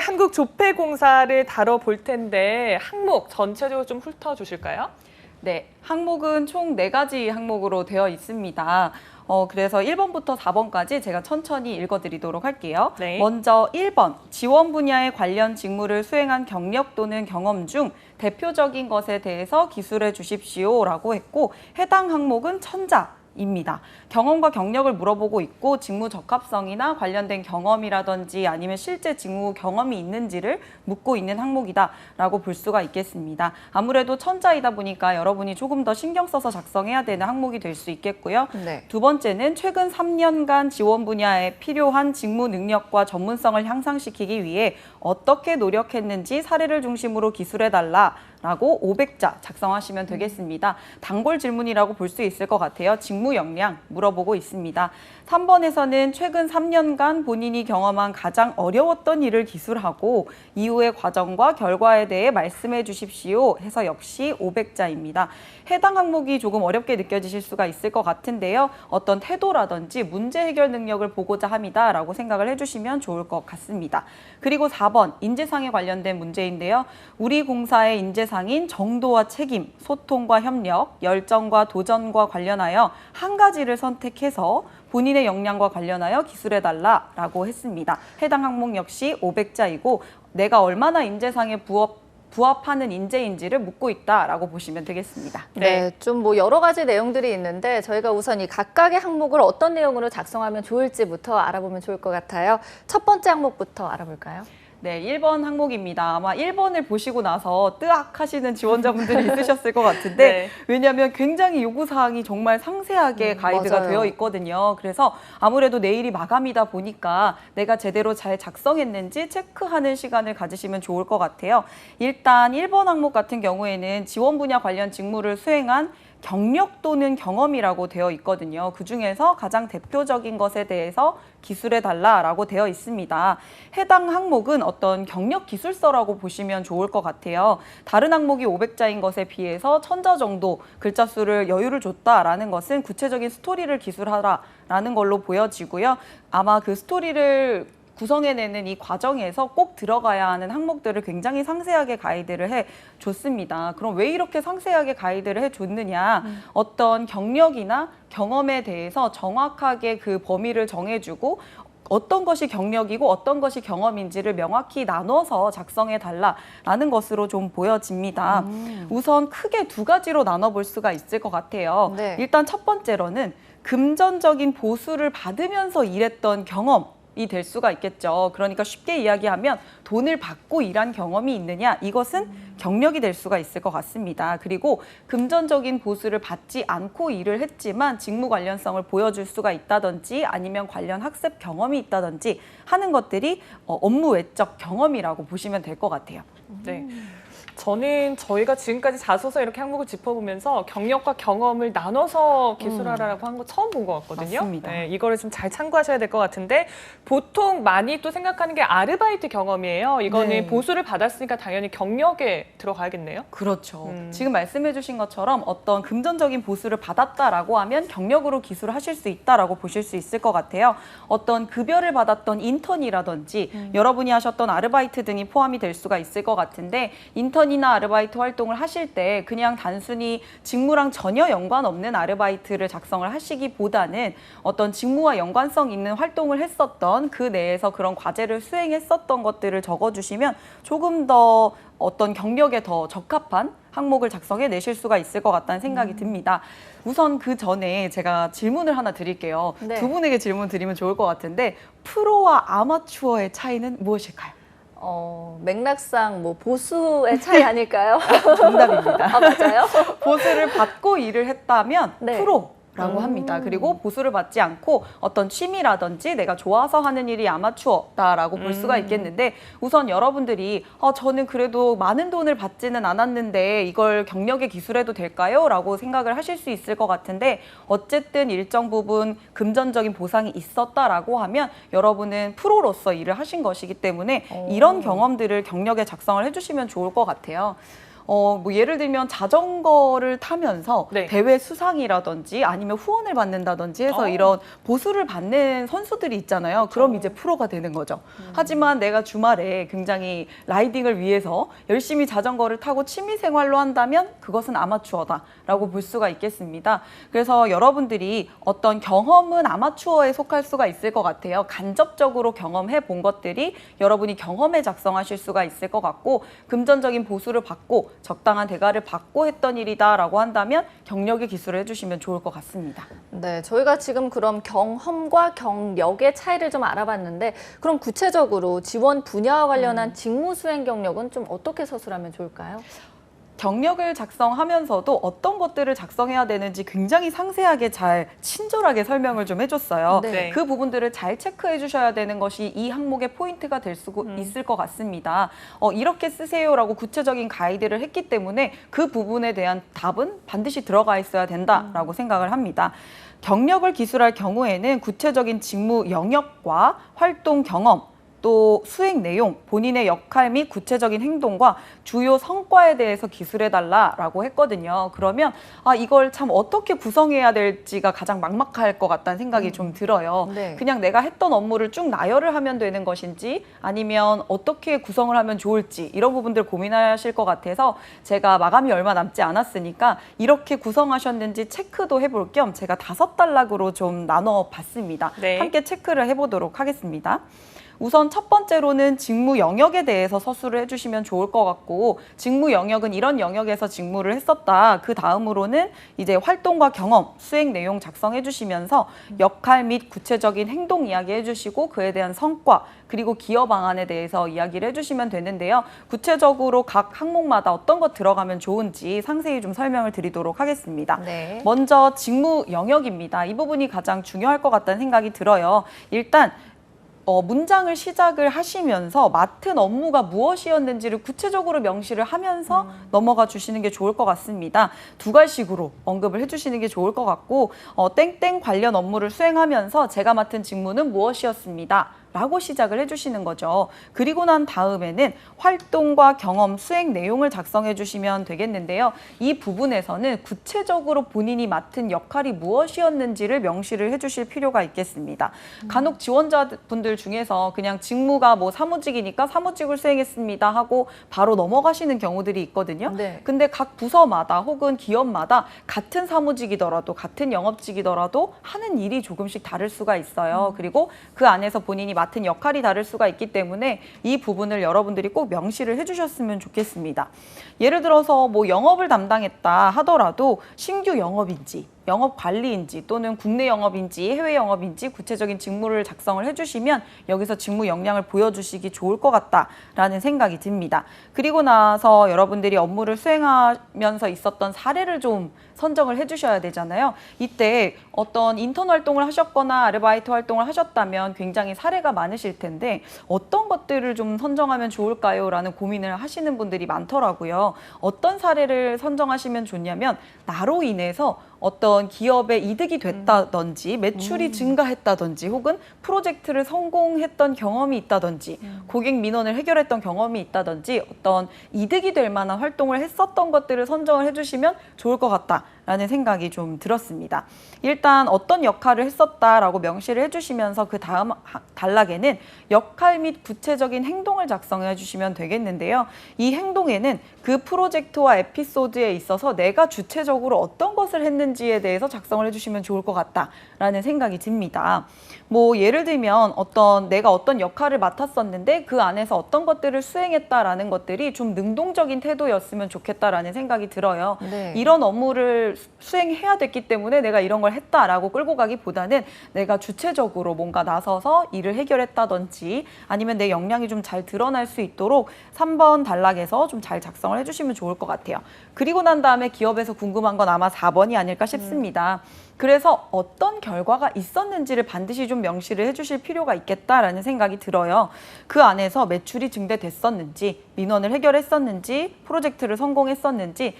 한국조폐공사를 다뤄볼 텐데 항목 전체적으로 좀 훑어주실까요? 네, 항목은 총 4가지 항목으로 되어 있습니다. 그래서 1번부터 4번까지 제가 천천히 읽어드리도록 할게요. 네. 먼저 1번, 지원 분야에 관련 직무를 수행한 경력 또는 경험 중 대표적인 것에 대해서 기술해 주십시오라고 했고, 해당 항목은 천자입니다. 경험과 경력을 물어보고 있고 직무 적합성이나 관련된 경험이라든지 아니면 실제 직무 경험이 있는지를 묻고 있는 항목이다라고 볼 수가 있겠습니다. 아무래도 천자이다 보니까 여러분이 조금 더 신경 써서 작성해야 되는 항목이 될 수 있겠고요. 네. 두 번째는 최근 3년간 지원 분야에 필요한 직무 능력과 전문성을 향상시키기 위해 어떻게 노력했는지 사례를 중심으로 기술해달라 라고 500자 작성하시면 되겠습니다. 단골 질문이라고 볼 수 있을 것 같아요. 직무 역량 물어보고 있습니다. 3번에서는 최근 3년간 본인이 경험한 가장 어려웠던 일을 기술하고 이후의 과정과 결과에 대해 말씀해 주십시오 해서 역시 500자입니다. 해당 항목이 조금 어렵게 느껴지실 수가 있을 것 같은데요. 어떤 태도라든지 문제 해결 능력을 보고자 합니다라고 생각을 해주시면 좋을 것 같습니다. 그리고 4번, 인재상에 관련된 문제인데요. 우리 공사의 인재상인 정도와 책임, 소통과 협력, 열정과 도전과 관련하여 한 가지를 선택해서 본인의 역량과 관련하여 기술해달라라고 했습니다. 해당 항목 역시 500자이고 내가 얼마나 인재상에 부합하는 인재인지를 묻고 있다라고 보시면 되겠습니다. 네, 좀 뭐 여러 가지 내용들이 있는데 저희가 우선 이 각각의 항목을 어떤 내용으로 작성하면 좋을지부터 알아보면 좋을 것 같아요. 첫 번째 항목부터 알아볼까요? 네, 1번 항목입니다. 아마 1번을 보시고 나서 뜨악 하시는 지원자분들이 있으셨을 것 같은데 네. 왜냐하면 굉장히 요구사항이 정말 상세하게 가이드가 맞아요. 되어 있거든요. 그래서 아무래도 내일이 마감이다 보니까 내가 제대로 잘 작성했는지 체크하는 시간을 가지시면 좋을 것 같아요. 일단 1번 항목 같은 경우에는 지원 분야 관련 직무를 수행한 경력 또는 경험이라고 되어 있거든요. 그중에서 가장 대표적인 것에 대해서 기술해달라라고 되어 있습니다. 해당 항목은 어떤 경력 기술서라고 보시면 좋을 것 같아요. 다른 항목이 500자인 것에 비해서 1000자 정도 글자 수를 여유를 줬다라는 것은 구체적인 스토리를 기술하라라는 걸로 보여지고요. 아마 그 스토리를 구성해내는 이 과정에서 꼭 들어가야 하는 항목들을 굉장히 상세하게 가이드를 해줬습니다. 그럼 왜 이렇게 상세하게 가이드를 해줬느냐? 어떤 경력이나 경험에 대해서 정확하게 그 범위를 정해주고 어떤 것이 경력이고 어떤 것이 경험인지를 명확히 나눠서 작성해 달라라는 것으로 좀 보여집니다. 우선 크게 2가지로 나눠볼 수가 있을 것 같아요. 네. 일단 첫 번째로는 금전적인 보수를 받으면서 일했던 경험 이 될 수가 있겠죠. 그러니까 쉽게 이야기하면 돈을 받고 일한 경험이 있느냐 이것은 경력이 될 수가 있을 것 같습니다. 그리고 금전적인 보수를 받지 않고 일을 했지만 직무 관련성을 보여줄 수가 있다든지 아니면 관련 학습 경험이 있다든지 하는 것들이 업무 외적 경험이라고 보시면 될 것 같아요. 네. 저는 저희가 지금까지 자소서 이렇게 항목을 짚어보면서 경력과 경험을 나눠서 기술하라고 한 거 처음 본 것 같거든요. 맞습니다. 네, 이거를 좀 잘 참고하셔야 될 것 같은데 보통 많이 또 생각하는 게 아르바이트 경험이에요. 이거는 네. 보수를 받았으니까 당연히 경력에 들어가야겠네요. 그렇죠. 지금 말씀해 주신 것처럼 어떤 금전적인 보수를 받았다라고 하면 경력으로 기술을 하실 수 있다라고 보실 수 있을 것 같아요. 어떤 급여를 받았던 인턴이라든지 여러분이 하셨던 아르바이트 등이 포함이 될 수가 있을 것 같은데 인턴이나 아르바이트 활동을 하실 때 그냥 단순히 직무랑 전혀 연관 없는 아르바이트를 작성을 하시기보다는 어떤 직무와 연관성 있는 활동을 했었던 그 내에서 그런 과제를 수행했었던 것들을 적어주시면 조금 더 어떤 경력에 더 적합한 항목을 작성해 내실 수가 있을 것 같다는 생각이 듭니다. 우선 그 전에 제가 질문을 하나 드릴게요. 네. 두 분에게 질문 드리면 좋을 것 같은데 프로와 아마추어의 차이는 무엇일까요? 맥락상 뭐 보수의 차이 아닐까요? 정답입니다. 아, 맞아요? 보수를 받고 일을 했다면 네. 프로라고 합니다. 그리고 보수를 받지 않고 어떤 취미라든지 내가 좋아서 하는 일이 아마추어다라고 볼 수가 있겠는데 우선 여러분들이 저는 그래도 많은 돈을 받지는 않았는데 이걸 경력에 기술해도 될까요? 라고 생각을 하실 수 있을 것 같은데 어쨌든 일정 부분 금전적인 보상이 있었다라고 하면 여러분은 프로로서 일을 하신 것이기 때문에 이런 경험들을 경력에 작성을 해주시면 좋을 것 같아요. 뭐 예를 들면 자전거를 타면서 네. 대회 수상이라든지 아니면 후원을 받는다든지 해서 이런 보수를 받는 선수들이 있잖아요. 그럼 이제 프로가 되는 거죠. 하지만 내가 주말에 굉장히 라이딩을 위해서 열심히 자전거를 타고 취미 생활로 한다면 그것은 아마추어다라고 볼 수가 있겠습니다. 그래서 여러분들이 어떤 경험은 아마추어에 속할 수가 있을 것 같아요. 간접적으로 경험해 본 것들이 여러분이 경험에 작성하실 수가 있을 것 같고, 금전적인 보수를 받고 적당한 대가를 받고 했던 일이다라고 한다면 경력의 기술을 해주시면 좋을 것 같습니다. 네, 저희가 지금 그럼 경험과 경력의 차이를 좀 알아봤는데, 그럼 구체적으로 지원 분야와 관련한 직무 수행 경력은 좀 어떻게 서술하면 좋을까요? 경력을 작성하면서도 어떤 것들을 작성해야 되는지 굉장히 상세하게 잘 친절하게 설명을 좀 해줬어요. 네. 그 부분들을 잘 체크해 주셔야 되는 것이 이 항목의 포인트가 될 수 있을 것 같습니다. 이렇게 쓰세요라고 구체적인 가이드를 했기 때문에 그 부분에 대한 답은 반드시 들어가 있어야 된다라고 생각을 합니다. 경력을 기술할 경우에는 구체적인 직무 영역과 활동 경험, 또 수행 내용, 본인의 역할 및 구체적인 행동과 주요 성과에 대해서 기술해달라라고 했거든요. 그러면 이걸 참 어떻게 구성해야 될지가 가장 막막할 것 같다는 생각이 좀 들어요. 네. 그냥 내가 했던 업무를 쭉 나열을 하면 되는 것인지 아니면 어떻게 구성을 하면 좋을지 이런 부분들 고민하실 것 같아서 제가 마감이 얼마 남지 않았으니까 이렇게 구성하셨는지 체크도 해볼 겸 제가 5단락으로 좀 나눠봤습니다. 네. 함께 체크를 해보도록 하겠습니다. 우선 첫 번째로는 직무 영역에 대해서 서술을 해주시면 좋을 것 같고, 직무 영역은 이런 영역에서 직무를 했었다. 그 다음으로는 이제 활동과 경험, 수행 내용 작성해 주시면서 역할 및 구체적인 행동 이야기 해주시고 그에 대한 성과, 그리고 기여 방안에 대해서 이야기를 해주시면 되는데요. 구체적으로 각 항목마다 어떤 것 들어가면 좋은지 상세히 좀 설명을 드리도록 하겠습니다. 네. 먼저 직무 영역입니다. 이 부분이 가장 중요할 것 같다는 생각이 들어요. 일단 문장을 시작을 하시면서 맡은 업무가 무엇이었는지를 구체적으로 명시를 하면서 넘어가 주시는 게 좋을 것 같습니다. 2가지식으로 언급을 해주시는 게 좋을 것 같고, 땡땡 관련 업무를 수행하면서 제가 맡은 직무는 무엇이었습니다. 라고 시작을 해주시는 거죠. 그리고 난 다음에는 활동과 경험, 수행 내용을 작성해 주시면 되겠는데요. 이 부분에서는 구체적으로 본인이 맡은 역할이 무엇이었는지를 명시를 해주실 필요가 있겠습니다. 간혹 지원자분들 중에서 그냥 직무가 뭐 사무직이니까 사무직을 수행했습니다 하고 바로 넘어가시는 경우들이 있거든요. 네. 근데 각 부서마다 혹은 기업마다 같은 사무직이더라도 같은 영업직이더라도 하는 일이 조금씩 다를 수가 있어요. 그리고 그 안에서 본인이 맡은 역할이 다를 수가 있기 때문에 이 부분을 여러분들이 꼭 명시를 해주셨으면 좋겠습니다. 예를 들어서 뭐 영업을 담당했다 하더라도 신규 영업인지 영업 관리인지 또는 국내 영업인지 해외 영업인지 구체적인 직무를 작성을 해주시면 여기서 직무 역량을 보여주시기 좋을 것 같다라는 생각이 듭니다. 그리고 나서 여러분들이 업무를 수행하면서 있었던 사례를 좀 선정을 해주셔야 되잖아요. 이때 어떤 인턴 활동을 하셨거나 아르바이트 활동을 하셨다면 굉장히 사례가 많으실 텐데 어떤 것들을 좀 선정하면 좋을까요? 라는 고민을 하시는 분들이 많더라고요. 어떤 사례를 선정하시면 좋냐면 나로 인해서 어떤 기업에 이득이 됐다든지 매출이 증가했다든지 혹은 프로젝트를 성공했던 경험이 있다든지 고객 민원을 해결했던 경험이 있다든지 어떤 이득이 될 만한 활동을 했었던 것들을 선정을 해주시면 좋을 것 같다라는 생각이 좀 들었습니다. 일단 어떤 역할을 했었다라고 명시를 해주시면서 그 다음 단락에는 역할 및 구체적인 행동을 작성해 주시면 되겠는데요. 이 행동에는 그 프로젝트와 에피소드에 있어서 내가 주체적으로 어떤 것을 했는지에 대해서 작성을 해주시면 좋을 것 같다라는 생각이 듭니다. 뭐 예를 들면 내가 어떤 역할을 맡았었는데 그 안에서 어떤 것들을 수행했다라는 것들이 좀 능동적인 태도였으면 좋겠다라는 생각이 들어요. 네. 이런 업무를 수행해야 됐기 때문에 내가 이런 걸 했다라고 끌고 가기보다는 내가 주체적으로 뭔가 나서서 일을 해결했다든지 아니면 내 역량이 좀 잘 드러날 수 있도록 3번 단락에서 좀 잘 작성을 해주시면 좋을 것 같아요. 그리고 난 다음에 기업에서 궁금한 건 아마 4번이 아닐까 싶습니다. 그래서 어떤 결과가 있었는지를 반드시 좀 명시를 해주실 필요가 있겠다라는 생각이 들어요. 그 안에서 매출이 증대됐었는지, 민원을 해결했었는지, 프로젝트를 성공했었는지,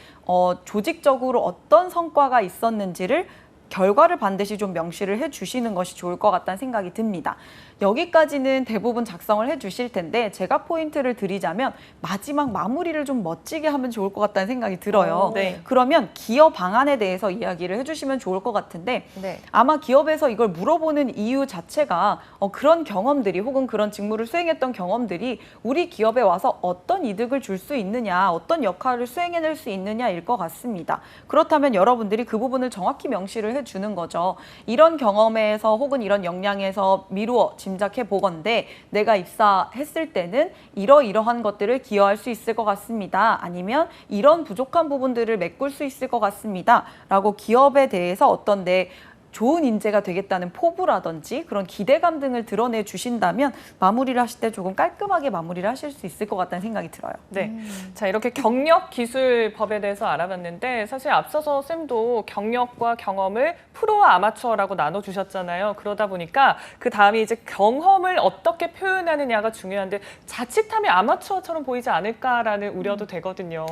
조직적으로 어떤 성과가 있었는지를 결과를 반드시 좀 명시를 해주시는 것이 좋을 것 같다는 생각이 듭니다. 여기까지는 대부분 작성을 해주실 텐데 제가 포인트를 드리자면 마지막 마무리를 좀 멋지게 하면 좋을 것 같다는 생각이 들어요. 네. 그러면 기업 방안에 대해서 이야기를 해주시면 좋을 것 같은데 네. 아마 기업에서 이걸 물어보는 이유 자체가 그런 경험들이 혹은 그런 직무를 수행했던 경험들이 우리 기업에 와서 어떤 이득을 줄 수 있느냐, 어떤 역할을 수행해낼 수 있느냐일 것 같습니다. 그렇다면 여러분들이 그 부분을 정확히 명시를 해주는 거죠. 이런 경험에서 혹은 이런 역량에서 미루어 짐작해 보건대 내가 입사했을 때는 이러이러한 것들을 기여할 수 있을 것 같습니다. 아니면 이런 부족한 부분들을 메꿀 수 있을 것 같습니다. 라고 기업에 대해서 어떤 내 좋은 인재가 되겠다는 포부라든지 그런 기대감 등을 드러내 주신다면 마무리를 하실 때 조금 깔끔하게 마무리를 하실 수 있을 것 같다는 생각이 들어요. 네. 자, 이렇게 경력 기술법에 대해서 알아봤는데 사실 앞서서 쌤도 경력과 경험을 프로와 아마추어라고 나눠 주셨잖아요. 그러다 보니까 그 다음에 이제 경험을 어떻게 표현하느냐가 중요한데 자칫하면 아마추어처럼 보이지 않을까라는 우려도 되거든요.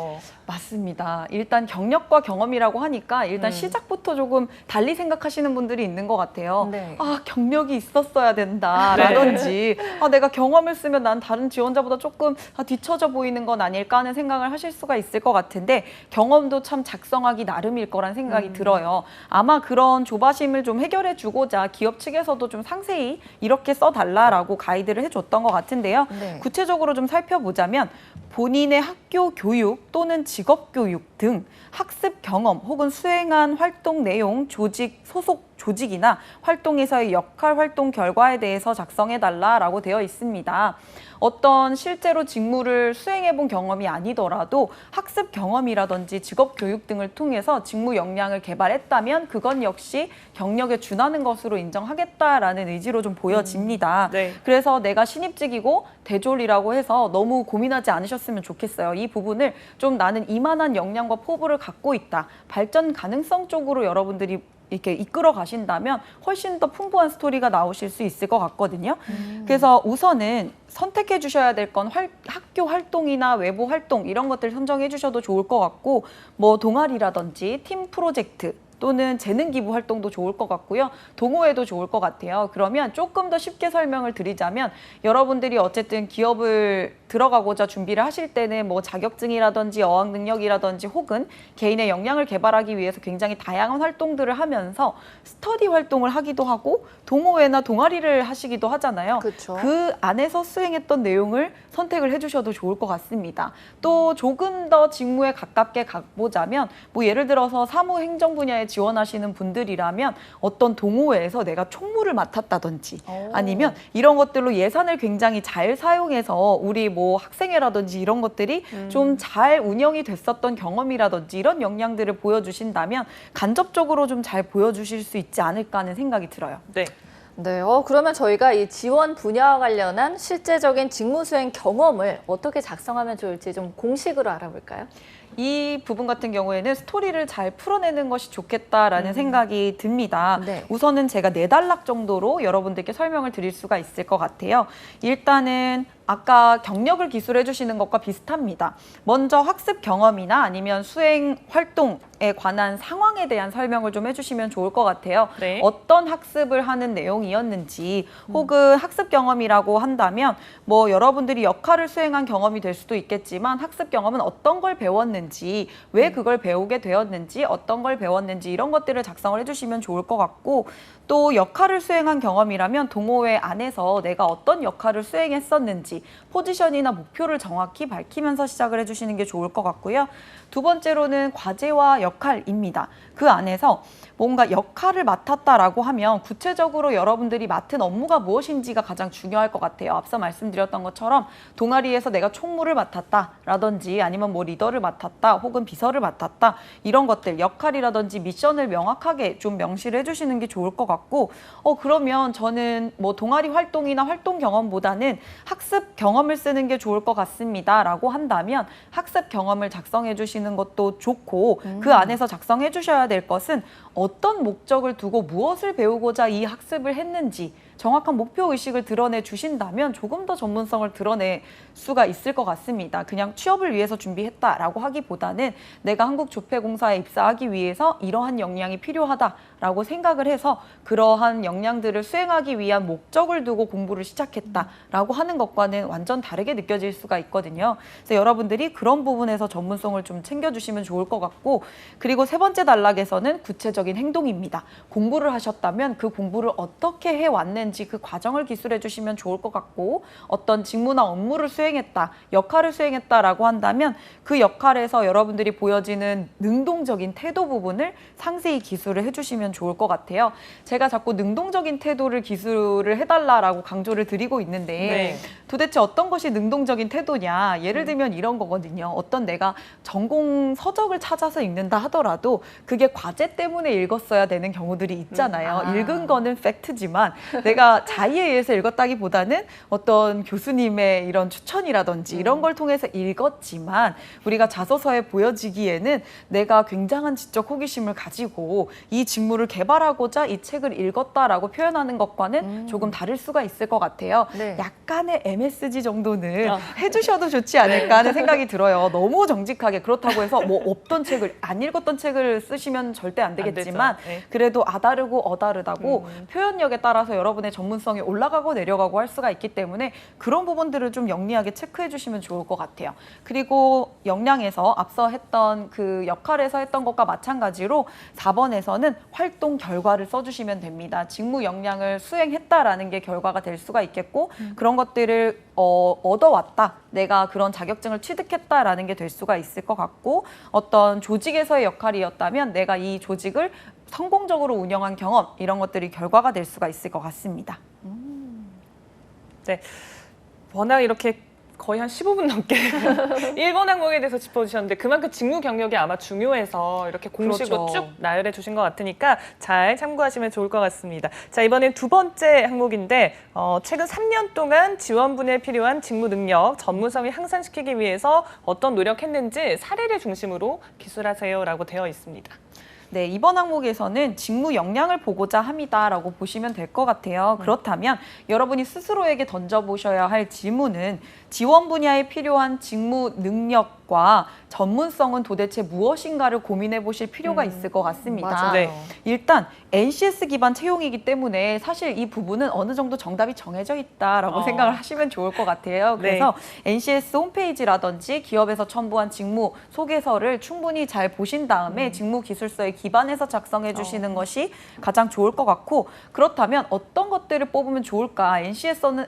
맞습니다. 일단 경력과 경험이라고 하니까 일단 시작부터 조금 달리 생각하시는 분들이 있는 것 같아요. 네. 아, 경력이 있었어야 된다라든지 내가 경험을 쓰면 난 다른 지원자보다 조금 뒤처져 보이는 건 아닐까 하는 생각을 하실 수가 있을 것 같은데 경험도 참 작성하기 나름일 거란 생각이 들어요. 아마 그런 조바심을 좀 해결해 주고자 기업 측에서도 좀 상세히 이렇게 써달라라고 가이드를 해줬던 것 같은데요. 네. 구체적으로 좀 살펴보자면 본인의 학교 교육 또는 직업 교육 등 학습 경험 혹은 수행한 활동 내용, 조직, 소속 조직이나 활동에서의 역할, 활동 결과에 대해서 작성해달라라고 되어 있습니다. 어떤 실제로 직무를 수행해본 경험이 아니더라도 학습 경험이라든지 직업 교육 등을 통해서 직무 역량을 개발했다면 그건 역시 경력에 준하는 것으로 인정하겠다라는 의지로 좀 보여집니다. 네. 그래서 내가 신입직이고 대졸이라고 해서 너무 고민하지 않으셨으면 좋겠어요. 이 부분을 좀 나는 이만한 역량과 포부를 갖고 있다. 발전 가능성 쪽으로 여러분들이 이렇게 이끌어 가신다면 훨씬 더 풍부한 스토리가 나오실 수 있을 것 같거든요. 그래서 우선은 선택해 주셔야 될 건 학교 활동이나 외부 활동 이런 것들 선정해 주셔도 좋을 것 같고 뭐 동아리라든지 팀 프로젝트 또는 재능 기부 활동도 좋을 것 같고요. 동호회도 좋을 것 같아요. 그러면 조금 더 쉽게 설명을 드리자면 여러분들이 어쨌든 기업을 들어가고자 준비를 하실 때는 뭐 자격증이라든지 어학 능력이라든지 혹은 개인의 역량을 개발하기 위해서 굉장히 다양한 활동들을 하면서 스터디 활동을 하기도 하고 동호회나 동아리를 하시기도 하잖아요. 그쵸. 그 안에서 수행했던 내용을 선택을 해주셔도 좋을 것 같습니다. 또 조금 더 직무에 가깝게 가보자면 뭐 예를 들어서 사무행정 분야에 지원하시는 분들이라면 어떤 동호회에서 내가 총무를 맡았다든지 아니면 이런 것들로 예산을 굉장히 잘 사용해서 우리 뭐 학생회라든지 이런 것들이 좀 잘 운영이 됐었던 경험이라든지 이런 역량들을 보여주신다면 간접적으로 좀 잘 보여주실 수 있지 않을까 하는 생각이 들어요. 네. 네, 그러면 저희가 이 지원 분야와 관련한 실제적인 직무 수행 경험을 어떻게 작성하면 좋을지 좀 공식으로 알아볼까요? 이 부분 같은 경우에는 스토리를 잘 풀어내는 것이 좋겠다라는 생각이 듭니다. 네. 우선은 제가 4단락 정도로 여러분들께 설명을 드릴 수가 있을 것 같아요. 일단은 아까 경력을 기술해 주시는 것과 비슷합니다. 먼저 학습 경험이나 아니면 수행 활동에 관한 상황에 대한 설명을 좀 해주시면 좋을 것 같아요. 네. 어떤 학습을 하는 내용이었는지 혹은 학습 경험이라고 한다면 뭐 여러분들이 역할을 수행한 경험이 될 수도 있겠지만 학습 경험은 어떤 걸 배웠는지 왜 그걸 배우게 되었는지 어떤 걸 배웠는지 이런 것들을 작성을 해주시면 좋을 것 같고 또 역할을 수행한 경험이라면 동호회 안에서 내가 어떤 역할을 수행했었는지 포지션이나 목표를 정확히 밝히면서 시작을 해주시는 게 좋을 것 같고요. 두 번째로는 과제와 역할입니다. 그 안에서 뭔가 역할을 맡았다라고 하면 구체적으로 여러분들이 맡은 업무가 무엇인지가 가장 중요할 것 같아요. 앞서 말씀드렸던 것처럼 동아리에서 내가 총무를 맡았다라든지 아니면 뭐 리더를 맡았다 혹은 비서를 맡았다 이런 것들 역할이라든지 미션을 명확하게 좀 명시를 해주시는 게 좋을 것 같고 그러면 저는 뭐 동아리 활동이나 활동 경험보다는 학습 경험을 쓰는 게 좋을 것 같습니다 라고 한다면 학습 경험을 작성해 주시는 것도 좋고 그 안에서 작성해 주셔야 될 것은 어떤 목적을 두고 무엇을 배우고자 이 학습을 했는지 정확한 목표 의식을 드러내 주신다면 조금 더 전문성을 드러낼 수가 있을 것 같습니다. 그냥 취업을 위해서 준비했다라고 하기보다는 내가 한국조폐공사에 입사하기 위해서 이러한 역량이 필요하다라고 생각을 해서 그러한 역량들을 수행하기 위한 목적을 두고 공부를 시작했다라고 하는 것과는 완전 다르게 느껴질 수가 있거든요. 그래서 여러분들이 그런 부분에서 전문성을 좀 챙겨주시면 좋을 것 같고, 그리고 세 번째 단락에서는 구체적인 행동입니다. 공부를 하셨다면 그 공부를 어떻게 해왔는지 그 과정을 기술해 주시면 좋을 것 같고, 어떤 직무나 업무를 수행했다, 역할을 수행했다라고 한다면 그 역할에서 여러분들이 보여지는 능동적인 태도 부분을 상세히 기술을 해주시면 좋을 것 같아요. 제가 자꾸 능동적인 태도를 기술을 해달라라고 강조를 드리고 있는데 네. 도대체 어떤 것이 능동적인 태도냐? 예를 들면 이런 거거든요. 어떤 내가 전공 서적을 찾아서 읽는다 하더라도 그게 과제 때문에 읽었어야 되는 경우들이 있잖아요. 읽은 거는 팩트지만 내가 자의에 의해서 읽었다기보다는 어떤 교수님의 이런 추천이라든지 이런 걸 통해서 읽었지만 우리가 자소서에 보여지기에는 내가 굉장한 지적 호기심을 가지고 이 직무를 개발하고자 이 책을 읽었다라고 표현하는 것과는 조금 다를 수가 있을 것 같아요. 네. 약간의 MSG 정도는 해주셔도 좋지 않을까 하는 생각이 들어요. 너무 정직하게 그렇다고 해서 뭐 없던 책을 안 읽었던 책을 쓰시면 절대 안 되겠지만 되죠. 네. 그래도 아다르고 어다르다고 표현력에 따라서 여러분의 전문성이 올라가고 내려가고 할 수가 있기 때문에 그런 부분들을 좀 영리하게 체크해 주시면 좋을 것 같아요. 그리고 역량에서 앞서 했던 그 역할에서 했던 것과 마찬가지로 4번에서는 활동 결과를 써주시면 됩니다. 직무 역량을 수행했다라는 게 결과가 될 수가 있겠고 그런 것들을 얻어왔다. 내가 그런 자격증을 취득했다라는 게 될 수가 있을 것 같고 어떤 조직에서의 역할이었다면 내가 이 조직을 성공적으로 운영한 경험 이런 것들이 결과가 될 수가 있을 것 같습니다. 네. 워낙 이렇게 거의 한 15분 넘게 1번 항목에 대해서 짚어주셨는데 그만큼 직무 경력이 아마 중요해서 이렇게 공식으로 그렇죠. 쭉 나열해 주신 것 같으니까 잘 참고하시면 좋을 것 같습니다. 자, 이번엔 두 번째 항목인데 최근 3년 동안 지원 분야에 필요한 직무 능력, 전문성을 향상시키기 위해서 어떤 노력했는지 사례를 중심으로 기술하세요라고 되어 있습니다. 네, 이번 항목에서는 직무 역량을 보고자 합니다라고 보시면 될 것 같아요. 그렇다면 여러분이 스스로에게 던져보셔야 할 질문은 지원 분야에 필요한 직무 능력과 전문성은 도대체 무엇인가를 고민해 보실 필요가 있을 것 같습니다. 맞아요. 네. 일단 NCS 기반 채용이기 때문에 사실 이 부분은 어느 정도 정답이 정해져 있다라고 생각을 하시면 좋을 것 같아요. 그래서 NCS 홈페이지라든지 기업에서 첨부한 직무 소개서를 충분히 잘 보신 다음에 직무 기술서에 기반해서 작성해 주시는 것이 가장 좋을 것 같고 그렇다면 어떤 것들을 뽑으면 좋을까?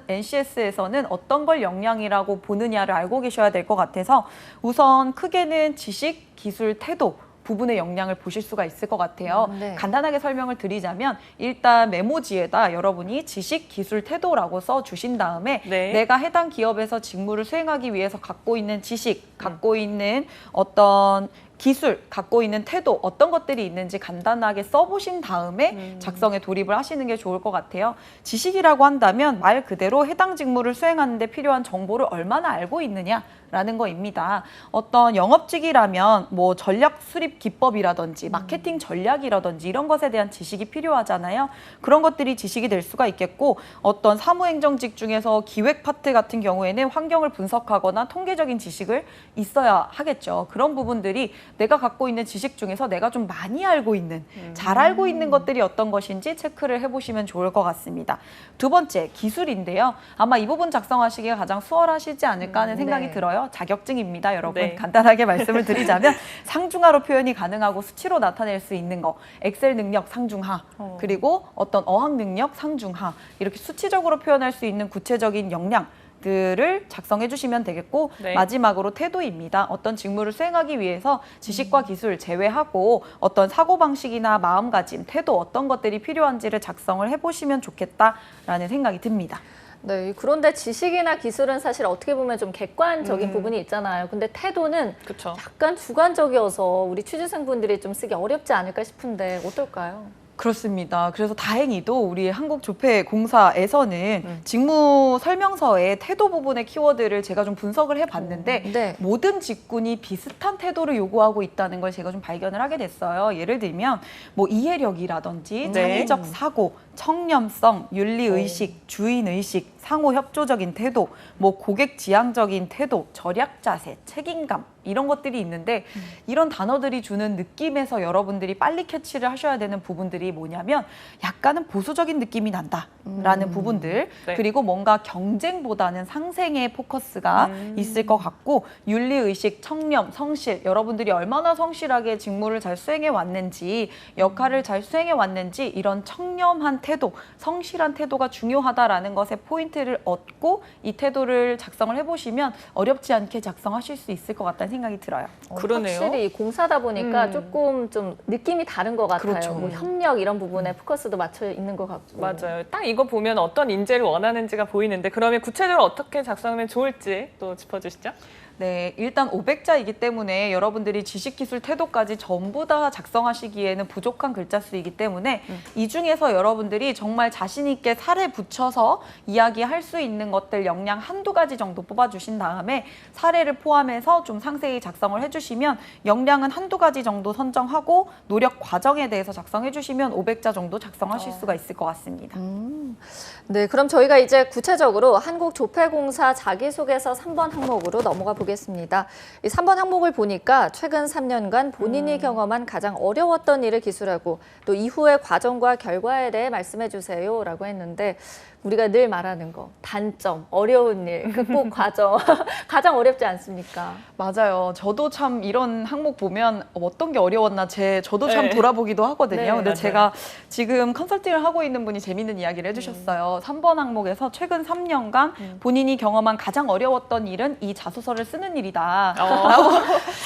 NCS에서는 어떤 걸 역량이라고 보느냐를 알고 계셔야 될 것 같아서 우선 크게는 지식, 기술, 태도 부분의 역량을 보실 수가 있을 것 같아요. 네. 간단하게 설명을 드리자면 일단 메모지에다 여러분이 지식, 기술, 태도라고 써주신 다음에 네. 내가 해당 기업에서 직무를 수행하기 위해서 갖고 있는 지식, 갖고 있는 어떤 기술, 갖고 있는 태도, 어떤 것들이 있는지 간단하게 써보신 다음에 작성에 돌입을 하시는 게 좋을 것 같아요. 지식이라고 한다면 말 그대로 해당 직무를 수행하는 데 필요한 정보를 얼마나 알고 있느냐라는 거입니다. 어떤 영업직이라면 뭐 전략 수립 기법이라든지 마케팅 전략이라든지 이런 것에 대한 지식이 필요하잖아요. 그런 것들이 지식이 될 수가 있겠고 어떤 사무행정직 중에서 기획 파트 같은 경우에는 환경을 분석하거나 통계적인 지식을 있어야 하겠죠. 그런 부분들이 내가 갖고 있는 지식 중에서 내가 좀 많이 알고 있는, 잘 알고 있는 것들이 어떤 것인지 체크를 해보시면 좋을 것 같습니다. 두 번째, 기술인데요. 아마 이 부분 작성하시기가 가장 수월하시지 않을까 하는 생각이 네. 들어요. 자격증입니다, 여러분. 네. 간단하게 말씀을 드리자면 상중하로 표현이 가능하고 수치로 나타낼 수 있는 거, 엑셀 능력 상중하, 그리고 어떤 어학 능력 상중하, 이렇게 수치적으로 표현할 수 있는 구체적인 역량, 들을 작성해 주시면 되겠고 네. 마지막으로 태도입니다. 어떤 직무를 수행하기 위해서 지식과 기술 제외하고 어떤 사고방식이나 마음가짐, 태도 어떤 것들이 필요한지를 작성을 해보시면 좋겠다라는 생각이 듭니다. 네, 그런데 지식이나 기술은 사실 어떻게 보면 좀 객관적인 부분이 있잖아요. 근데 태도는 그렇죠. 약간 주관적이어서 우리 취준생분들이 좀 쓰기 어렵지 않을까 싶은데 어떨까요? 그렇습니다. 그래서 다행히도 우리 한국조폐공사에서는 직무 설명서의 태도 부분의 키워드를 제가 좀 분석을 해봤는데 네. 모든 직군이 비슷한 태도를 요구하고 있다는 걸 제가 좀 발견을 하게 됐어요. 예를 들면 뭐 이해력이라든지 창의적 사고, 청렴성, 윤리의식, 주인의식, 상호협조적인 태도, 뭐 고객지향적인 태도, 절약 자세, 책임감 이런 것들이 있는데 이런 단어들이 주는 느낌에서 여러분들이 빨리 캐치를 하셔야 되는 부분들이 뭐냐면 약간은 보수적인 느낌이 난다라는 부분들 네. 그리고 뭔가 경쟁보다는 상생의 포커스가 있을 것 같고 윤리의식, 청렴, 성실 여러분들이 얼마나 성실하게 직무를 잘 수행해 왔는지 역할을 잘 수행해 왔는지 이런 청렴한 태도, 성실한 태도가 중요하다라는 것에 포인트를 얻고 이 태도를 작성을 해보시면 어렵지 않게 작성하실 수 있을 것 같다는 생각이 들어요. 그러네요. 확실히 공사다 보니까 조금 좀 느낌이 다른 것 같아요. 그렇죠. 뭐 협력 이런 부분에 포커스도 맞춰 있는 것 같고. 맞아요. 딱 이거 보면 어떤 인재를 원하는지가 보이는데 그러면 구체적으로 어떻게 작성하면 좋을지 또 짚어주시죠. 네, 일단 500자이기 때문에 여러분들이 지식기술 태도까지 전부 다 작성하시기에는 부족한 글자 수이기 때문에 이 중에서 여러분들이 정말 자신 있게 살에 붙여서 이야기할 수 있는 것들 역량 한두 가지 정도 뽑아주신 다음에 사례를 포함해서 좀 상세히 작성을 해주시면 역량은 한두 가지 정도 선정하고 노력 과정에 대해서 작성해 주시면 500자 정도 작성하실 수가 있을 것 같습니다. 네, 그럼 저희가 이제 구체적으로 한국조폐공사 자기소개서 3번 항목으로 넘어가 보겠습니다. 이 3번 항목을 보니까 최근 3년간 본인이 경험한 가장 어려웠던 일을 기술하고 또 이후의 과정과 결과에 대해 말씀해 주세요라고 했는데 우리가 늘 말하는 거 단점, 어려운 일, 극복 과정 가장 어렵지 않습니까? 맞아요. 저도 참 이런 항목 보면 어떤 게 어려웠나 저도 참 네. 돌아보기도 하거든요. 네, 근데 맞아요. 제가 지금 컨설팅을 하고 있는 분이 재밌는 이야기를 해주셨어요. 3번 항목에서 최근 3년간 본인이 경험한 가장 어려웠던 일은 이 자소서를 쓰는 일이다.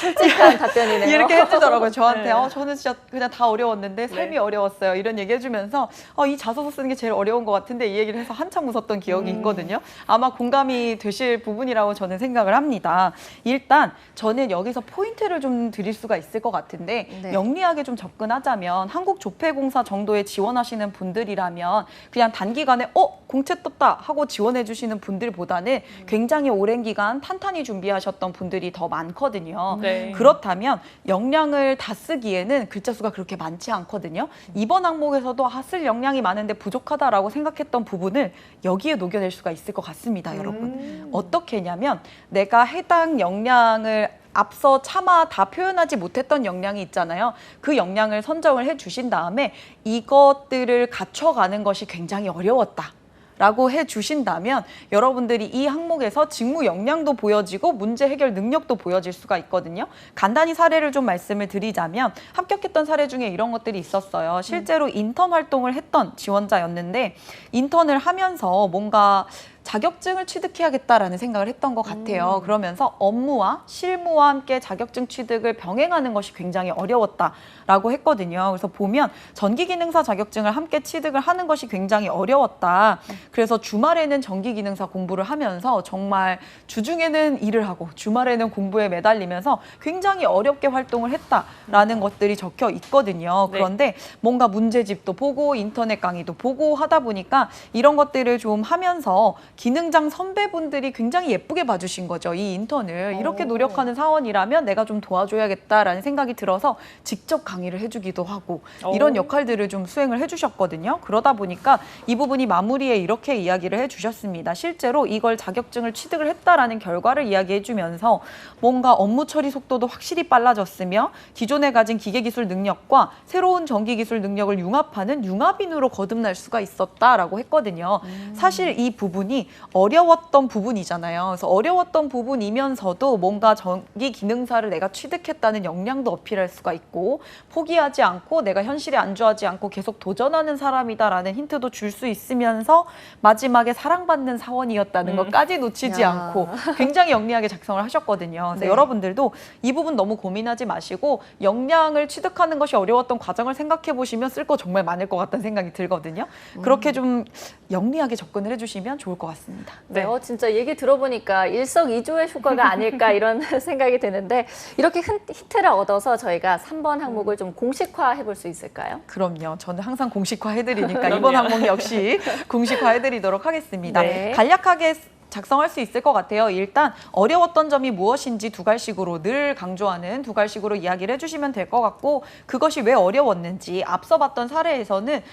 솔직한 답변이네요. 이렇게 해주더라고요. 저한테 네. 저는 진짜 그냥 다 어려웠는데 삶이 어려웠어요. 이런 얘기 해주면서 이 자소서 쓰는 게 제일 어려운 것 같은데 이 얘기를 해서 한참 웃었던 기억이 있거든요. 아마 공감이 되실 부분이라고 저는 생각을 합니다. 일단 저는 여기서 포인트를 좀 드릴 수가 있을 것 같은데 네. 영리하게 좀 접근하자면 한국조폐공사 정도에 지원하시는 분들이라면 그냥 단기간에 공채 떴다 하고 지원해 주시는 분들보다는 굉장히 오랜 기간 탄탄히 준비하셨던 분들이 더 많거든요. 네. 그렇다면 역량을 다 쓰기에는 글자 수가 그렇게 많지 않거든요. 이번 항목에서도 쓸 역량이 많은데 부족하다라고 생각했던 부분을 여기에 녹여낼 수가 있을 것 같습니다, 여러분. 어떻게 했냐면 내가 해당 역량을 앞서 차마 다 표현하지 못했던 역량이 있잖아요. 그 역량을 선정을 해 주신 다음에 이것들을 갖춰가는 것이 굉장히 어려웠다. 라고 해주신다면 여러분들이 이 항목에서 직무 역량도 보여지고 문제 해결 능력도 보여질 수가 있거든요. 간단히 사례를 좀 말씀을 드리자면 합격했던 사례 중에 이런 것들이 있었어요. 실제로 인턴 활동을 했던 지원자였는데 인턴을 하면서 뭔가 자격증을 취득해야겠다라는 생각을 했던 것 같아요. 그러면서 업무와 실무와 함께 자격증 취득을 병행하는 것이 굉장히 어려웠다라고 했거든요. 그래서 보면 전기기능사 자격증을 함께 취득을 하는 것이 굉장히 어려웠다. 그래서 주말에는 전기기능사 공부를 하면서 정말 주중에는 일을 하고 주말에는 공부에 매달리면서 굉장히 어렵게 활동을 했다라는 것들이 적혀 있거든요. 네. 그런데 뭔가 문제집도 보고 인터넷 강의도 보고 하다 보니까 이런 것들을 좀 하면서 기능장 선배분들이 굉장히 예쁘게 봐주신 거죠. 이 인턴을 이렇게 노력하는 사원이라면 내가 좀 도와줘야겠다라는 생각이 들어서 직접 강의를 해주기도 하고 이런 역할들을 좀 수행을 해주셨거든요. 그러다 보니까 이 부분이 마무리에 이렇게 이야기를 해주셨습니다. 실제로 이걸 자격증을 취득을 했다라는 결과를 이야기해주면서 뭔가 업무 처리 속도도 확실히 빨라졌으며 기존에 가진 기계기술 능력과 새로운 전기기술 능력을 융합하는 융합인으로 거듭날 수가 있었다라고 했거든요. 사실 이 부분이 어려웠던 부분이잖아요. 그래서 어려웠던 부분이면서도 뭔가 전기 기능사를 내가 취득했다는 역량도 어필할 수가 있고 포기하지 않고 내가 현실에 안주하지 않고 계속 도전하는 사람이다라는 힌트도 줄 수 있으면서 마지막에 사랑받는 사원이었다는 것까지 놓치지 야. 않고 굉장히 영리하게 작성을 하셨거든요. 그래서 네. 여러분들도 이 부분 너무 고민하지 마시고 역량을 취득하는 것이 어려웠던 과정을 생각해 보시면 쓸 거 정말 많을 것 같다는 생각이 들거든요. 그렇게 좀 영리하게 접근을 해주시면 좋을 것 같습니다. 같습니다. 네, 진짜 얘기 들어보니까 일석이조의 효과가 아닐까 이런 생각이 드는데 이렇게 힌트를 얻어서 저희가 3번 항목을 좀 공식화해 볼 수 있을까요? 그럼요. 저는 항상 공식화 해드리니까 이번 항목 역시 공식화 해드리도록 하겠습니다. 네. 간략하게 작성할 수 있을 것 같아요. 일단 어려웠던 점이 무엇인지 두 갈식으로 늘 강조하는 두 갈식으로 이야기를 해주시면 될 것 같고 그것이 왜 어려웠는지 앞서 봤던 사례에서는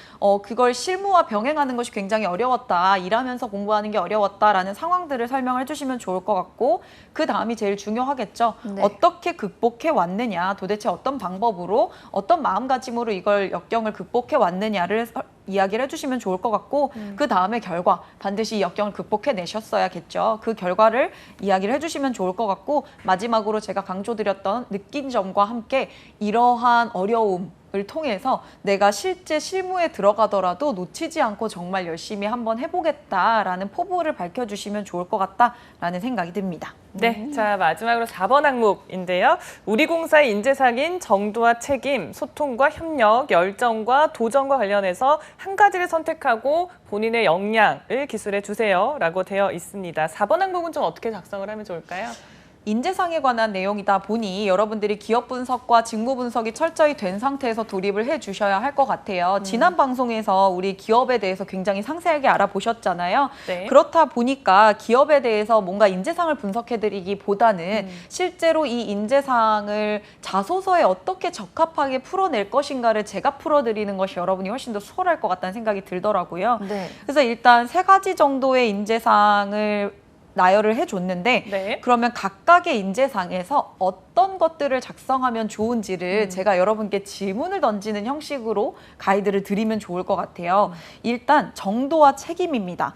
그걸 실무와 병행하는 것이 굉장히 어려웠다. 일하면서 공부하는 게 어려웠다라는 상황들을 설명을 해주시면 좋을 것 같고 그 다음이 제일 중요하겠죠. 네. 어떻게 극복해 왔느냐 도대체 어떤 방법으로 어떤 마음가짐으로 이걸 역경을 극복해 왔느냐를 이야기를 해주시면 좋을 것 같고 그 다음에 결과 반드시 이 역경을 극복해내셨어야겠죠. 그 결과를 이야기를 해주시면 좋을 것 같고 마지막으로 제가 강조드렸던 느낀 점과 함께 이러한 어려움을 통해서 내가 실제 실무에 들어가더라도 놓치지 않고 정말 열심히 한번 해보겠다라는 포부를 밝혀주시면 좋을 것 같다라는 생각이 듭니다. 네, 자 마지막으로 4번 항목인데요. 우리 공사의 인재상인 정도와 책임, 소통과 협력, 열정과 도전과 관련해서 한 가지를 선택하고 본인의 역량을 기술해 주세요라고 되어 있습니다. 4번 항목은 좀 어떻게 작성을 하면 좋을까요? 인재상에 관한 내용이다 보니 여러분들이 기업 분석과 직무 분석이 철저히 된 상태에서 돌입을 해 주셔야 할 것 같아요. 지난 방송에서 우리 기업에 대해서 굉장히 상세하게 알아보셨잖아요. 네. 그렇다 보니까 기업에 대해서 뭔가 인재상을 분석해드리기보다는 실제로 이 인재상을 자소서에 어떻게 적합하게 풀어낼 것인가를 제가 풀어드리는 것이 여러분이 훨씬 더 수월할 것 같다는 생각이 들더라고요. 네. 그래서 일단 3가지 정도의 인재상을 나열을 해줬는데 네. 그러면 각각의 인재상에서 어떤 것들을 작성하면 좋은지를 제가 여러분께 질문을 던지는 형식으로 가이드를 드리면 좋을 것 같아요. 일단 정도와 책임입니다.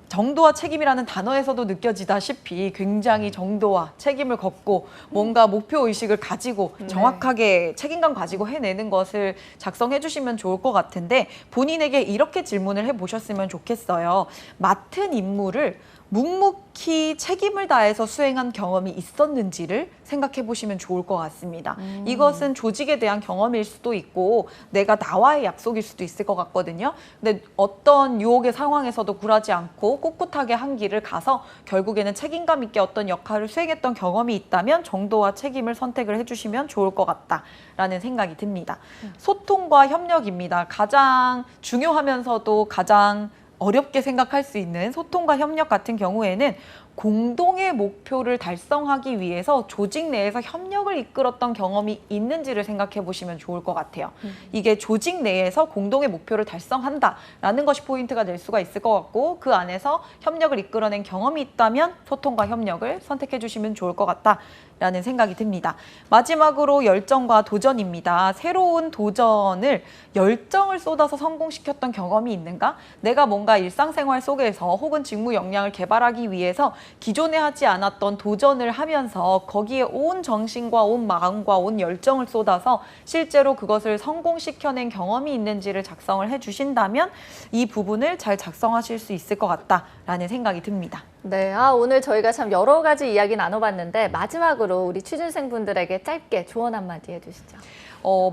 정도와 책임이라는 단어에서도 느껴지다시피 굉장히 정도와 책임을 걷고 뭔가 목표의식을 가지고 정확하게 책임감 가지고 해내는 것을 작성해 주시면 좋을 것 같은데 본인에게 이렇게 질문을 해보셨으면 좋겠어요. 맡은 임무를 묵묵히 책임을 다해서 수행한 경험이 있었는지를 생각해 보시면 좋을 것 같습니다. 이것은 조직에 대한 경험일 수도 있고 내가 나와의 약속일 수도 있을 것 같거든요. 근데 어떤 유혹의 상황에서도 굴하지 않고 꿋꿋하게 한 길을 가서 결국에는 책임감 있게 어떤 역할을 수행했던 경험이 있다면 정도와 책임을 선택을 해주시면 좋을 것 같다라는 생각이 듭니다. 소통과 협력입니다. 가장 중요하면서도 가장 어렵게 생각할 수 있는 소통과 협력 같은 경우에는 공동의 목표를 달성하기 위해서 조직 내에서 협력을 이끌었던 경험이 있는지를 생각해 보시면 좋을 것 같아요. 이게 조직 내에서 공동의 목표를 달성한다라는 것이 포인트가 될 수가 있을 것 같고 그 안에서 협력을 이끌어낸 경험이 있다면 소통과 협력을 선택해 주시면 좋을 것 같다라는 생각이 듭니다. 마지막으로 열정과 도전입니다. 새로운 도전을 열정을 쏟아서 성공시켰던 경험이 있는가? 내가 뭔가 일상생활 속에서 혹은 직무 역량을 개발하기 위해서 기존에 하지 않았던 도전을 하면서 거기에 온 정신과 온 마음과 온 열정을 쏟아서 실제로 그것을 성공시켜낸 경험이 있는지를 작성을 해주신다면 이 부분을 잘 작성하실 수 있을 것 같다라는 생각이 듭니다. 네, 오늘 저희가 참 여러 가지 이야기 나눠봤는데 마지막으로 우리 취준생분들에게 짧게 조언 한마디 해주시죠.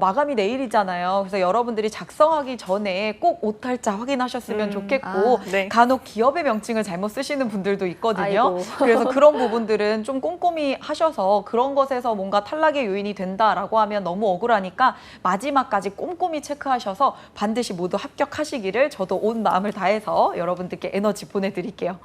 마감이 내일이잖아요. 그래서 여러분들이 작성하기 전에 꼭 오탈자 확인하셨으면 좋겠고 네. 간혹 기업의 명칭을 잘못 쓰시는 분들도 있거든요. 아이고. 그래서 그런 부분들은 좀 꼼꼼히 하셔서 그런 것에서 뭔가 탈락의 요인이 된다라고 하면 너무 억울하니까 마지막까지 꼼꼼히 체크하셔서 반드시 모두 합격하시기를 저도 온 마음을 다해서 여러분들께 에너지 보내드릴게요.